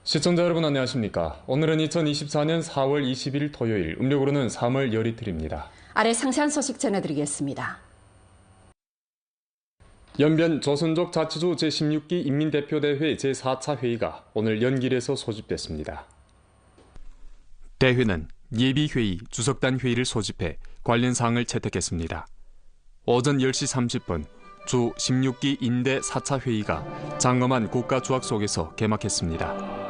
시청자 여러분 안녕하십니까? 오늘은 2024년 4월 20일 토요일, 음력으로는 3월 열이틀입니다. 아래 상세한 소식 전해드리겠습니다. 연변 조선족 자치주 제16기 인민대표대회 제4차 회의가 오늘 연길에서 소집됐습니다. 대회는 예비회의, 주석단 회의를 소집해 관련 사항을 채택했습니다. 오전 10시 30분 주 16기 인대 4차 회의가 장엄한 국가주악 속에서 개막했습니다.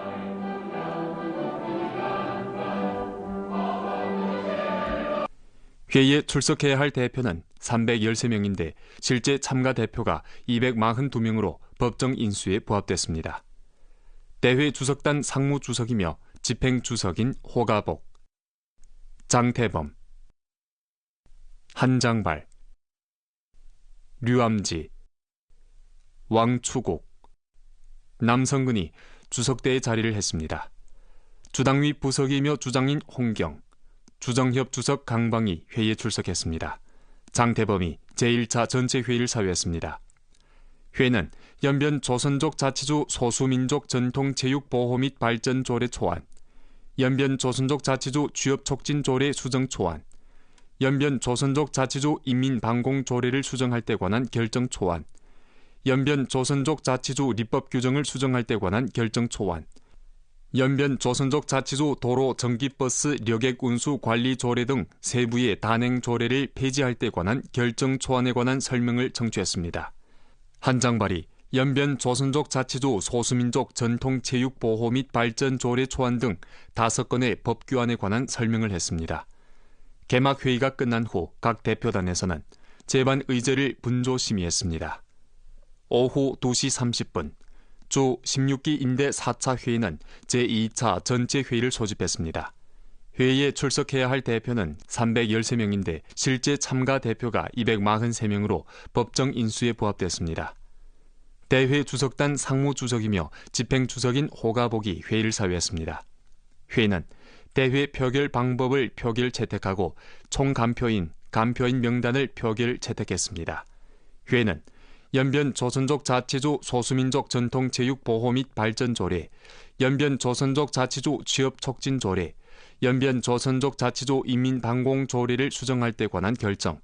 회의에 출석해야 할 대표는 313명인데 실제 참가 대표가 242명으로 법정 인수에 부합됐습니다. 대회 주석단 상무주석이며 집행주석인 호가복, 장태범, 한장발, 류암지, 왕추국, 남성근이 주석대에 자리를 했습니다. 주당위 부석이며 주장인 홍경, 주정협 주석 강방이 회의에 출석했습니다. 장태범이 제1차 전체 회의를 사회했습니다. 회의는 연변 조선족 자치주 소수민족 전통체육보호 및 발전 조례 초안, 연변 조선족 자치주 취업 촉진 조례 수정 초안, 연변 조선족 자치주 인민방공 조례를 수정할 때 관한 결정 초안, 연변 조선족 자치주立법 규정을 수정할 때 관한 결정 초안, 연변 조선족 자치주 도로 전기버스 려객 운수 관리 조례 등 세부의 단행 조례를 폐지할 때 관한 결정 초안에 관한 설명을 청취했습니다. 한장발이 연변 조선족 자치주 소수민족 전통체육 보호 및 발전 조례 초안 등 5건의 법규안에 관한 설명을 했습니다. 개막 회의가 끝난 후 각 대표단에서는 제반 의제를 분조 심의했습니다. 오후 2시 30분 주 16기 인대 4차 회의는 제2차 전체 회의를 소집했습니다. 회의에 출석해야 할 대표는 313명인데 실제 참가 대표가 243명으로 법정 인수에 부합됐습니다. 대회 주석단 상무주석이며 집행주석인 호가복이 회의를 사회했습니다. 회의는 대회 표결 방법을 표결 채택하고 총간표인, 간표인 명단을 표결 채택했습니다. 회의는 연변 조선족 자치주 소수민족 전통체육 보호 및 발전 조례, 연변 조선족 자치주 취업 촉진 조례, 연변 조선족 자치주 인민방공 조례를 수정할 때 관한 결정,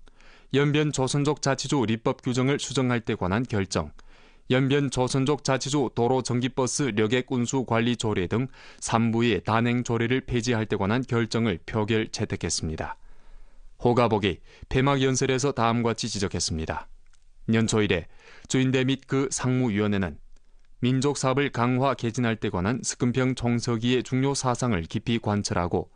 연변 조선족 자치주立법 규정을 수정할 때 관한 결정, 연변 조선족 자치주 도로 전기버스 려객 운수 관리 조례 등 3부의 단행 조례를 폐지할 때 관한 결정을 표결 채택했습니다. 호가복이 폐막 연설에서 다음과 같이 지적했습니다. 연초 이래 주인대 및 그 상무위원회는 민족사업을 강화 개진할 때 관한 스금평 총서기의 중요 사상을 깊이 관철하고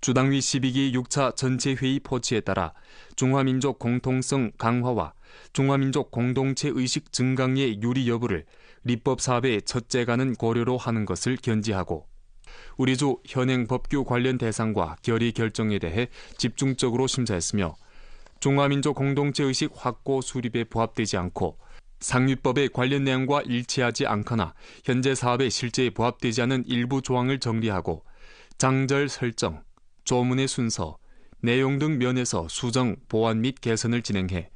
주당위 12기 6차 전체회의 포치에 따라 중화민족 공통성 강화와 중화민족 공동체 의식 증강의 유리 여부를立법사업의 첫째가는 고려로 하는 것을 견지하고 우리주 현행 법규 관련 대상과 결의 결정에 대해 집중적으로 심사했으며 중화민족 공동체 의식 확고 수립에 부합되지 않고 상위법의 관련 내용과 일치하지 않거나 현재 사업의 실제에 부합되지 않은 일부 조항을 정리하고 장절 설정, 조문의 순서, 내용 등 면에서 수정, 보완 및 개선을 진행해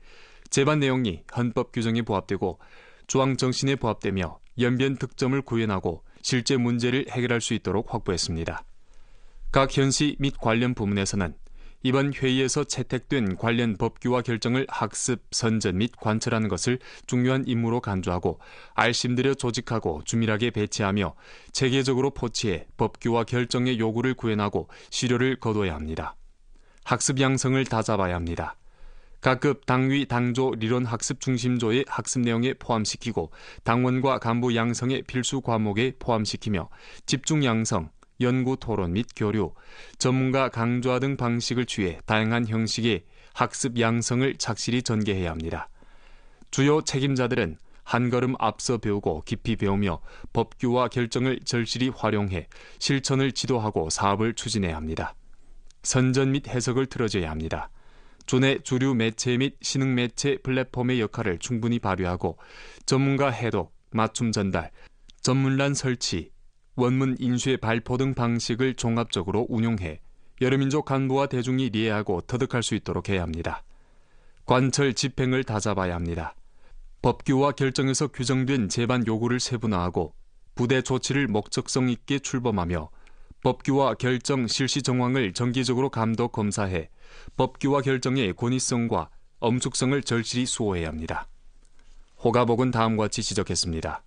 제반 내용이 헌법 규정에 부합되고 조항 정신에 부합되며 연변 특점을 구현하고 실제 문제를 해결할 수 있도록 확보했습니다. 각 현시 및 관련 부문에서는 이번 회의에서 채택된 관련 법규와 결정을 학습, 선전 및 관철하는 것을 중요한 임무로 간주하고 알심들여 조직하고 주밀하게 배치하며 체계적으로 포치해 법규와 결정의 요구를 구현하고 시료를 거둬야 합니다. 학습 양성을 다잡아야 합니다. 각급 당위 당조 리론 학습 중심조의 학습 내용에 포함시키고 당원과 간부 양성의 필수 과목에 포함시키며 집중 양성, 연구 토론 및 교류, 전문가 강좌 등 방식을 취해 다양한 형식의 학습 양성을 착실히 전개해야 합니다. 주요 책임자들은 한 걸음 앞서 배우고 깊이 배우며 법규와 결정을 절실히 활용해 실천을 지도하고 사업을 추진해야 합니다. 선전 및 해석을 틀어줘야 합니다. 조내 주류 매체 및 신흥 매체 플랫폼의 역할을 충분히 발휘하고 전문가 해독, 맞춤 전달, 전문란 설치, 원문 인쇄 발포 등 방식을 종합적으로 운용해 여러 민족 간부와 대중이 이해하고 터득할 수 있도록 해야 합니다. 관철 집행을 다잡아야 합니다. 법규와 결정에서 규정된 제반 요구를 세분화하고 부대 조치를 목적성 있게 출범하며 법규와 결정 실시 정황을 정기적으로 감독 검사해 법규와 결정의 권위성과 엄숙성을 절실히 수호해야 합니다. 호가복은 다음과 같이 지적했습니다.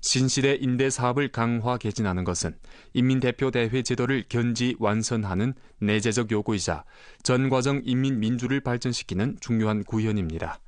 신시대 임대 사업을 강화 개진하는 것은 인민대표대회 제도를 견지 완선하는 내재적 요구이자 전 과정 인민민주를 발전시키는 중요한 구현입니다.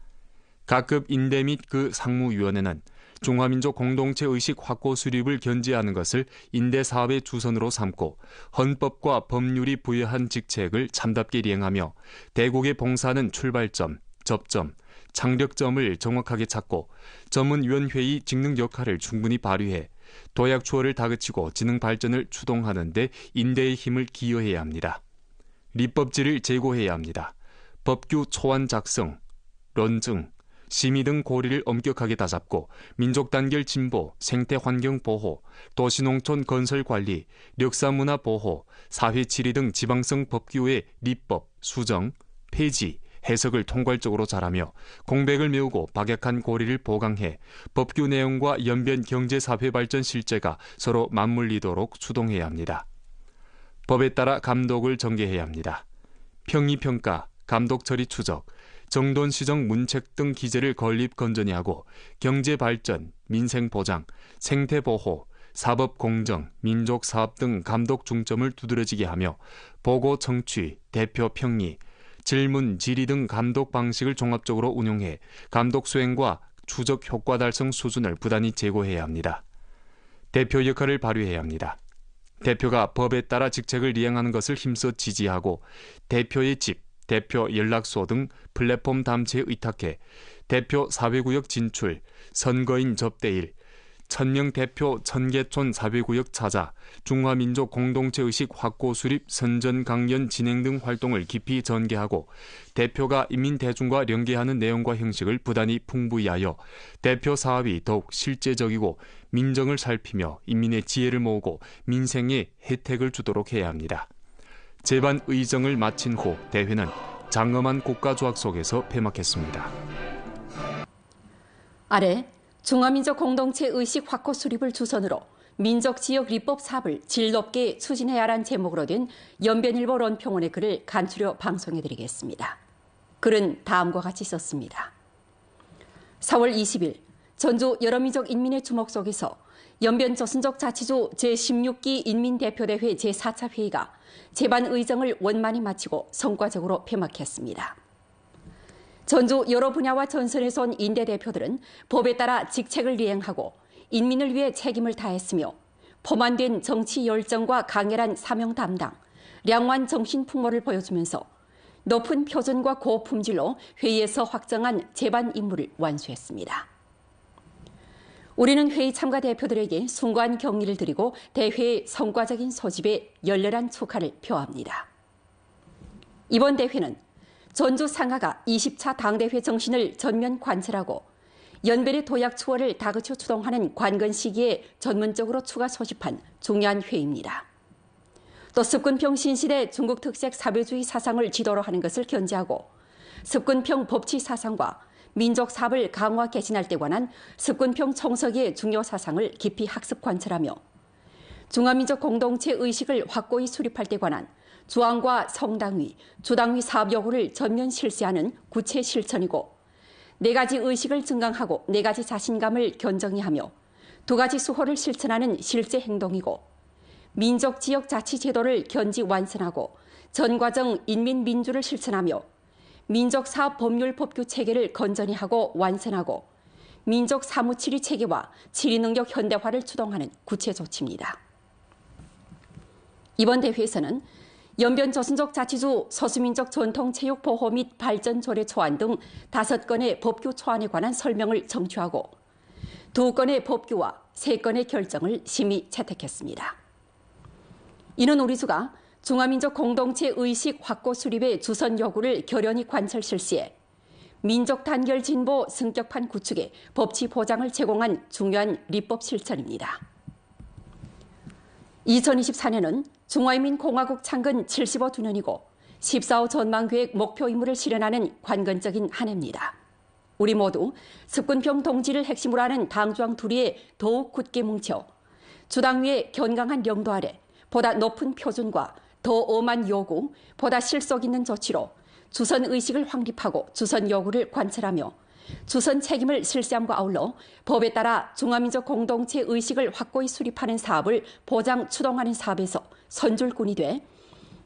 각급 인대 및 그 상무위원회는 중화민족 공동체 의식 확고 수립을 견지하는 것을 인대 사업의 주선으로 삼고 헌법과 법률이 부여한 직책을 참답게 이행하며 대국에 봉사하는 출발점, 접점, 창력점을 정확하게 찾고 전문위원회의 직능 역할을 충분히 발휘해 도약 추월을 다그치고 지능 발전을 추동하는 데 인대의 힘을 기여해야 합니다.立법지를 제고해야 합니다. 법규 초안 작성, 론증, 심의 등 고리를 엄격하게 다잡고 민족 단결 진보, 생태 환경 보호, 도시농촌 건설 관리, 역사문화 보호, 사회 지리 등 지방성 법규의立법, 수정, 폐지, 해석을 통괄적으로 잘하며 공백을 메우고 박약한 고리를 보강해 법규 내용과 연변 경제사회 발전 실제가 서로 맞물리도록 추동해야 합니다. 법에 따라 감독을 전개해야 합니다. 평의평가, 감독처리 추적, 정돈시정 문책 등 기재를 건립 건전히 하고 경제발전, 민생보장, 생태보호, 사법공정, 민족사업 등 감독 중점을 두드러지게 하며 보고 청취, 대표 평의, 질문, 질의 등 감독 방식을 종합적으로 운용해 감독 수행과 추적 효과 달성 수준을 부단히 제고해야 합니다. 대표 역할을 발휘해야 합니다. 대표가 법에 따라 직책을 이행하는 것을 힘써 지지하고 대표의 집, 대표 연락소 등 플랫폼 담체에 의탁해 대표 사회구역 진출, 선거인 접대일, 1000명 대표 천개촌 사회구역 찾아 중화민족 공동체의식 확고 수립 선전 강연 진행 등 활동을 깊이 전개하고 대표가 인민대중과 연계하는 내용과 형식을 부단히 풍부히 하여 대표 사업이 더욱 실제적이고 민정을 살피며 인민의 지혜를 모으고 민생에 혜택을 주도록 해야 합니다. 제반 의정을 마친 후 대회는 장엄한 국가조약 속에서 폐막했습니다. 아래 중화민족 공동체 의식 확고 수립을 주선으로 민족지역立법 사업을 질 높게 추진해야 하라는 제목으로 된 연변일보 론평원의 글을 간추려 방송해드리겠습니다. 글은 다음과 같이 썼습니다. 4월 20일 전주 여러민족 인민의 주목 속에서 연변조선족 자치주 제16기 인민대표대회 제4차 회의가 제반 의정을 원만히 마치고 성과적으로 폐막했습니다. 전주 여러 분야와 전선에서 온 인대 대표들은 법에 따라 직책을 이행하고 인민을 위해 책임을 다했으며 포만된 정치 열정과 강렬한 사명 담당, 량완 정신 풍모를 보여주면서 높은 표준과 고품질로 회의에서 확정한 제반 임무를 완수했습니다. 우리는 회의 참가 대표들에게 숭고한 경의를 드리고 대회의 성과적인 소집에 열렬한 축하를 표합니다. 이번 대회는 전주 상하가 20차 당대회 정신을 전면 관철하고 연변의 도약 추월을 다그쳐 추동하는 관건 시기에 전문적으로 추가 소집한 중요한 회의입니다. 또 습근평 신시대 중국 특색 사회주의 사상을 지도로 하는 것을 견지하고 습근평 법치 사상과 민족 사업을 강화 개진할 때 관한 습근평 총서기의 중요 사상을 깊이 학습 관철하며 중화민족 공동체 의식을 확고히 수립할 때 관한 주황과 성당위, 주당위 사업 요구를 전면 실시하는 구체 실천이고 4가지 의식을 증강하고 4가지 자신감을 견정히 하며 2가지 수호를 실천하는 실제 행동이고 민족 지역 자치 제도를 견지 완선하고 전과정 인민민주를 실천하며 민족 사업 법률 법규 체계를 건전히 하고 완선하고 민족 사무치리 체계와 치리 능력 현대화를 추동하는 구체 조치입니다. 이번 대회에서는 연변조선족 자치주 소수민족 전통체육 보호 및 발전 조례 초안 등 5건의 법규 초안에 관한 설명을 정취하고 2건의 법규와 3건의 결정을 심의 채택했습니다. 이는 우리 주가 중화민족 공동체 의식 확고 수립의 주선 요구를 결연히 관철 실시해 민족 단결 진보 승격판 구축에 법치 보장을 제공한 중요한立법 실천입니다. 2024년은 중화인민공화국 창건 75주년이고 14호 전망계획 목표 임무를 실현하는 관건적인 한 해입니다. 우리 모두 습근평 동지를 핵심으로 하는 당중앙 둘이에 더욱 굳게 뭉쳐 주당위의 견강한 영도 아래 보다 높은 표준과 더 엄한 요구, 보다 실속 있는 조치로 주선 의식을 확립하고 주선 요구를 관철하며 주선 책임을 실시함과 아울러 법에 따라 중화민족 공동체 의식을 확고히 수립하는 사업을 보장 추동하는 사업에서 선줄꾼이 돼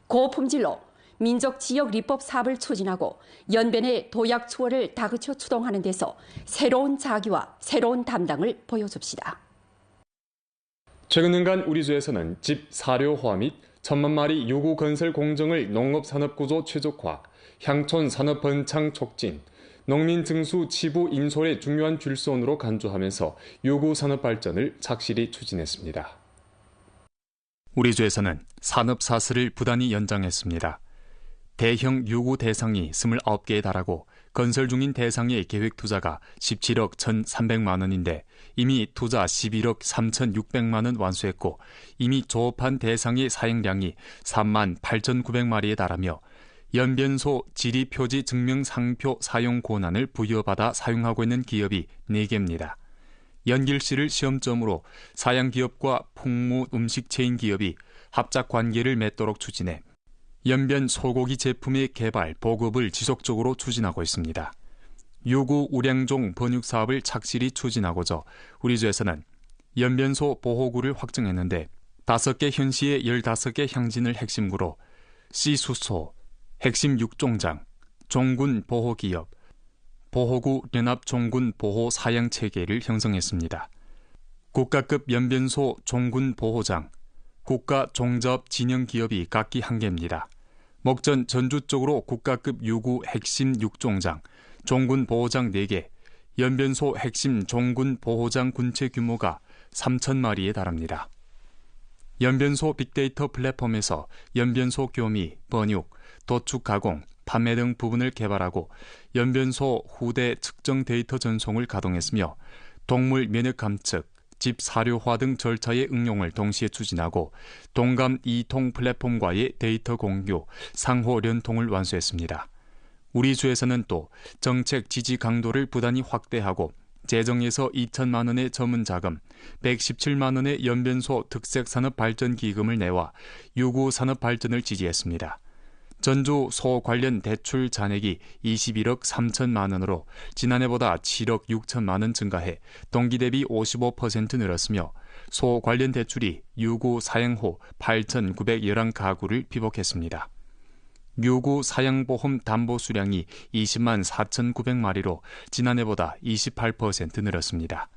고품질로 민족 지역 리법 사업을 추진하고 연변의 도약 추월을 다그쳐 추동하는 데서 새로운 자기와 새로운 담당을 보여줍시다. 최근년간 우리 주에서는 집 사료화 및 1,000만 마리 요구 건설 공정을 농업산업구조 최적화, 향촌 산업 번창 촉진, 농민 증수 치부 인솔의 중요한 줄선으로 간주하면서 요구 산업 발전을 착실히 추진했습니다. 우리 주에서는 산업 사슬을 부단히 연장했습니다. 대형 요구 대상이 29개에 달하고 건설 중인 대상의 계획 투자가 17억 1,300만 원인데 이미 투자 11억 3,600만 원 완수했고 이미 조업한 대상의 사행량이 3만 8,900마리에 달하며 연변소 지리표지 증명상표 사용 권한을 부여받아 사용하고 있는 기업이 4개입니다. 연길씨를 시험점으로 사양기업과 풍무 음식체인 기업이 합작 관계를 맺도록 추진해 연변 소고기 제품의 개발, 보급을 지속적으로 추진하고 있습니다. 요구 우량종 번육 사업을 착실히 추진하고자 우리 주에서는 연변소 보호구를 확정했는데 5개 현시의 15개 향진을 핵심구로 C수소, 핵심 육종장, 종군 보호기업, 보호구 연합 종군 보호 사양 체계를 형성했습니다. 국가급 연변소 종군 보호장, 국가 종자업 진영 기업이 각기 1개입니다. 목전 전주 쪽으로 국가급 요구 핵심 육종장, 종군 보호장 4개, 연변소 핵심 종군 보호장 군체 규모가 3,000마리에 달합니다. 연변소 빅데이터 플랫폼에서 연변소 교미, 번육, 도축 가공, 판매 등 부분을 개발하고 연변소 후대 측정 데이터 전송을 가동했으며 동물 면역 감측, 집 사료화 등 절차의 응용을 동시에 추진하고 동감 이통 플랫폼과의 데이터 공유, 상호 연통을 완수했습니다. 우리 주에서는 또 정책 지지 강도를 부단히 확대하고 재정에서 2천만 원의 전문 자금, 117만 원의 연변소 특색산업 발전 기금을 내와 요구 산업 발전을 지지했습니다. 전주 소 관련 대출 잔액이 21억 3천만 원으로 지난해보다 7억 6천만 원 증가해 동기 대비 55% 늘었으며 소 관련 대출이 요구 사양호 8,911가구를 피복했습니다. 요구 사양보험 담보 수량이 20만 4,900마리로 지난해보다 28% 늘었습니다.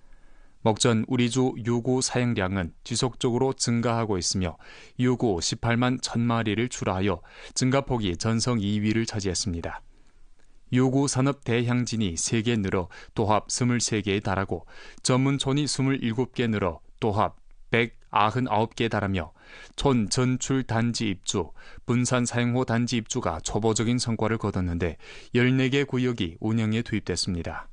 목전 우리주 요구 사양량은 지속적으로 증가하고 있으며 요구 18만 1,000마리를 출하하여 증가폭이 전성 2위를 차지했습니다. 요구 산업 대향진이 3개 늘어 도합 23개에 달하고 전문촌이 27개 늘어 도합 199개에 달하며 촌 전출 단지 입주, 분산 사용호 단지 입주가 초보적인 성과를 거뒀는데 14개 구역이 운영에 투입됐습니다.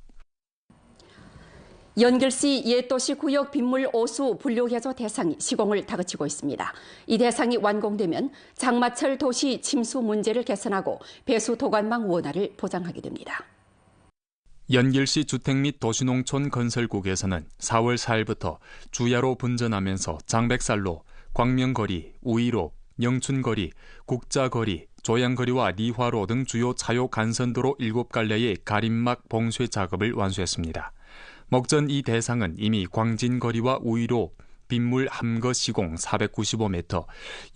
연길시 옛도시 구역 빗물 오수 분류 개조 대상이 시공을 다그치고 있습니다. 이 대상이 완공되면 장마철 도시 침수 문제를 개선하고 배수 도관망 원활을 보장하게 됩니다. 연길시 주택 및 도시농촌 건설국에서는 4월 4일부터 주야로 분전하면서 장백살로, 광명거리, 우이로, 영춘거리, 국자거리, 조양거리와 리화로 등 주요 차요 간선도로 7갈래의 가림막 봉쇄 작업을 완수했습니다. 목전 이 대상은 이미 광진거리와 우이로 빗물 함거 시공 495m,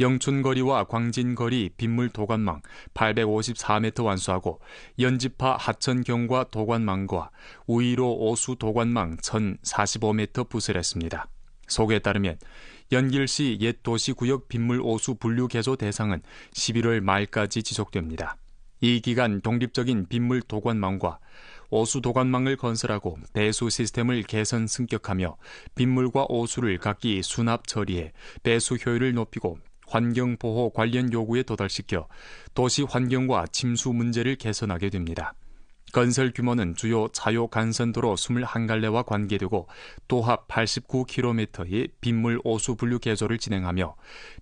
영춘거리와 광진거리 빗물 도관망 854m 완수하고 연지파 하천경과 도관망과 우이로 오수 도관망 1045m 부설했습니다. 소개에 따르면 연길시 옛도시구역 빗물 오수 분류 개조 대상은 11월 말까지 지속됩니다. 이 기간 독립적인 빗물 도관망과 오수 도관망을 건설하고 배수 시스템을 개선 승격하며 빗물과 오수를 각기 수납 처리해 배수 효율을 높이고 환경보호 관련 요구에 도달시켜 도시 환경과 침수 문제를 개선하게 됩니다. 건설 규모는 주요 차요 간선도로 21갈래와 관계되고 도합 89km의 빗물 오수 분류 개조를 진행하며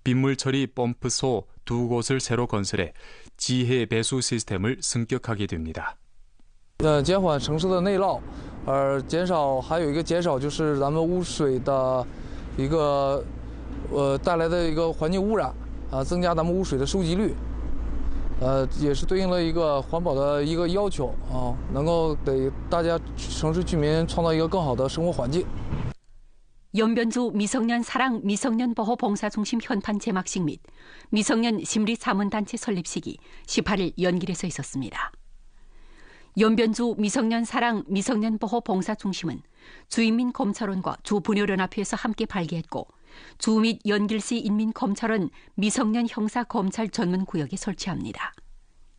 빗물 처리 펌프소 2곳을 새로 건설해 지해 배수 시스템을 승격하게 됩니다. 减缓城市的内涝，减少还有一个减少就是咱们污水的一个带来的一个环境污染增加咱们污水的收集率，也是对应了一个环保的一个要求能够给大家城市居民创造一个更好的生活环境。 연변주 미성년 사랑 미성년 보호 봉사중심 현판 개막식 및 미성년 심리자문단체 설립식이 18일 연길에서 있었습니다. 연변주 미성년 사랑 미성년 보호 봉사중심은 주인민 검찰원과 주 분열연합회에서 함께 발기했고 주 및 연길시 인민검찰원 미성년 형사검찰 전문구역에 설치합니다.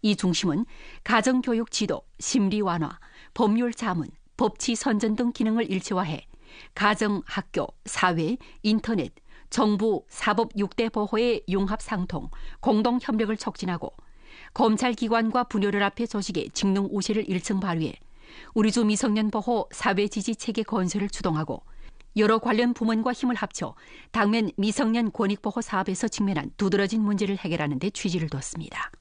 이 중심은 가정교육 지도, 심리 완화, 법률 자문, 법치 선전 등 기능을 일체화해 가정, 학교, 사회, 인터넷, 정부, 사법 6대 보호의 융합 상통, 공동 협력을 촉진하고 검찰기관과 분열연합회 조직의 직능 우시를 일층 발휘해 우리주 미성년 보호 사회 지지 체계 건설을 주동하고 여러 관련 부문과 힘을 합쳐 당면 미성년 권익보호 사업에서 직면한 두드러진 문제를 해결하는 데 취지를 뒀습니다.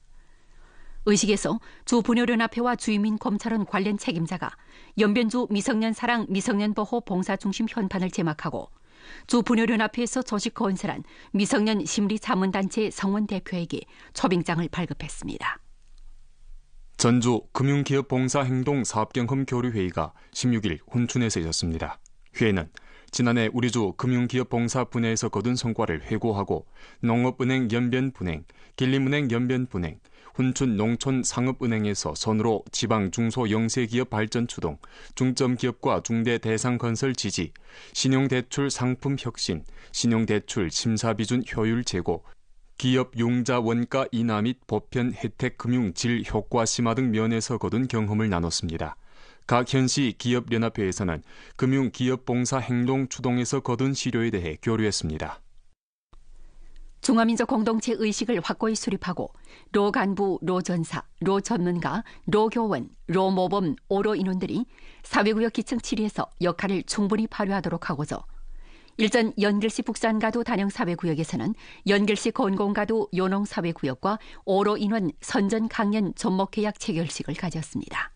의식에서 주 분열연합회와 주인민 검찰원 관련 책임자가 연변주 미성년 사랑 미성년 보호 봉사중심 현판을 제막하고 주 분열연합회에서 조직 건설한 미성년 심리자문단체 성원 대표에게 초빙장을 발급했습니다. 전주 금융기업봉사행동사업경험교류회의가 16일 훈춘에서 있었습니다. 회의는 지난해 우리주 금융기업봉사분야에서 거둔 성과를 회고하고 농업은행 연변분행, 길림은행 연변분행, 훈춘 농촌상업은행에서 선으로 지방 중소 영세기업 발전 추동, 중점기업과 중대 대상 건설 지지, 신용대출 상품 혁신, 신용대출 심사비준 효율 제고, 기업 융자 원가 인하 및 보편 혜택 금융 질 효과 심화 등 면에서 거둔 경험을 나눴습니다. 각 현시 기업연합회에서는 금융기업봉사 행동 추동에서 거둔 시료에 대해 교류했습니다. 중화민족 공동체 의식을 확고히 수립하고 로 간부, 로 전사, 로 전문가, 로 교원, 로 모범, 오로 인원들이 사회구역 기층 7위에서 역할을 충분히 발휘하도록 하고서 일전 연길시 북산가도 단영사회구역에서는 연길시 건공가도 요농사회구역과 오로 인원 선전 강연 접목계약 체결식을 가졌습니다.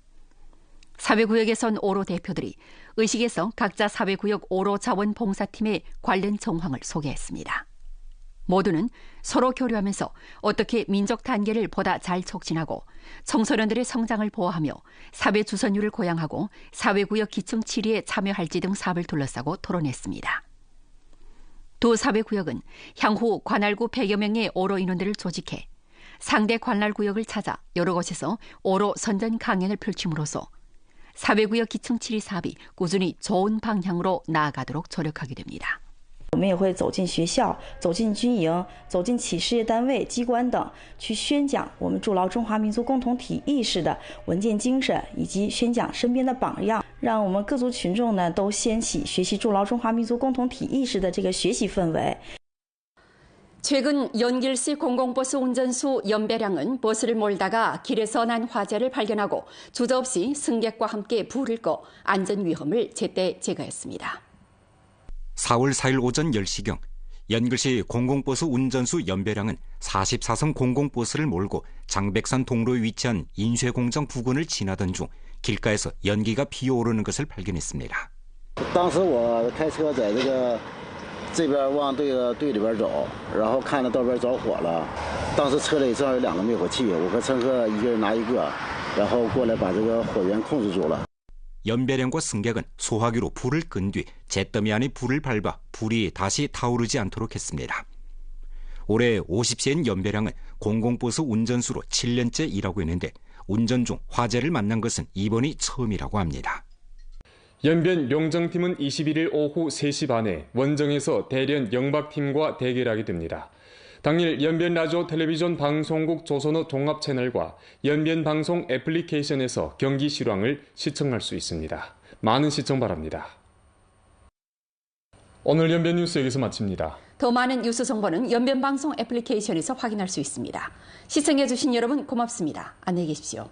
사회구역에선 오로 대표들이 의식에서 각자 사회구역 오로 자원봉사팀의 관련 정황을 소개했습니다. 모두는 서로 교류하면서 어떻게 민족 단계를 보다 잘 촉진하고 청소년들의 성장을 보호하며 사회 주선율을 고양하고 사회구역 기층 7위에 참여할지 등 사업을 둘러싸고 토론했습니다. 두 사회구역은 향후 관할구 100여 명의 오로 인원들을 조직해 상대 관할구역을 찾아 여러 곳에서 오로 선전 강연을 펼침으로써 사회구역 기층 7위 사업이 꾸준히 좋은 방향으로 나아가도록 조력하게 됩니다. 我们也会走进学校、走进军营、走进企事业单位、机关等，去宣讲我们筑牢中华民族共同体意识的稳健精神，以及宣讲身边的榜样，让我们各族群众呢都掀起学习筑牢中华民族共同体意识的这个学习氛围。 최근 연길시 공공버스 운전수 연배량은 버스를 몰다가 길에서 난 화재를 발견하고 주저없이 승객과 함께 불을 꺼 안전위험을 제때 제거했습니다. 4월 4일 오전 10시경 연길시 공공버스 운전수 연배량은 44선 공공버스를 몰고 장백산 동로에 위치한 인쇄공장 부근을 지나던 중 길가에서 연기가 피어오르는 것을 발견했습니다. 当时我开车在这边往队里边走，然后看到道边着火了，当时车里正好有2个灭火器，我和乘客一个人拿一个，然后过来把这个火源控制住了。 연배량과 승객은 소화기로 불을 끈 뒤 잿더미 안에 불을 밟아 불이 다시 타오르지 않도록 했습니다. 올해 50세인 연배량은 공공버스 운전수로 7년째 일하고 있는데 운전 중 화재를 만난 것은 이번이 처음이라고 합니다. 연변 용정팀은 21일 오후 3시 반에 원정에서 대련 영박팀과 대결하게 됩니다. 당일 연변 라디오 텔레비전 방송국 조선어 종합 채널과 연변 방송 애플리케이션에서 경기 실황을 시청할 수 있습니다. 많은 시청 바랍니다. 오늘 연변 뉴스 여기서 마칩니다. 더 많은 뉴스 정보는 연변 방송 애플리케이션에서 확인할 수 있습니다. 시청해주신 여러분 고맙습니다. 안녕히 계십시오.